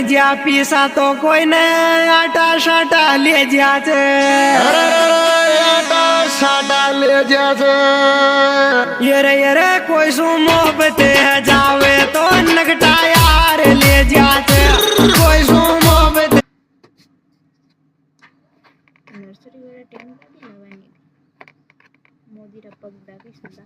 जा पीसा तो कोई ने आटा साटा ले जा छे। आटा साटा ले जा छे। ये रे कोई सु मोहब्बत जावे तो नगटा यार ले जा छे। कोई सु मोहब्बत नर्सरी वाला टेम कभी लवानी मोदी रा पग दाबी सुधा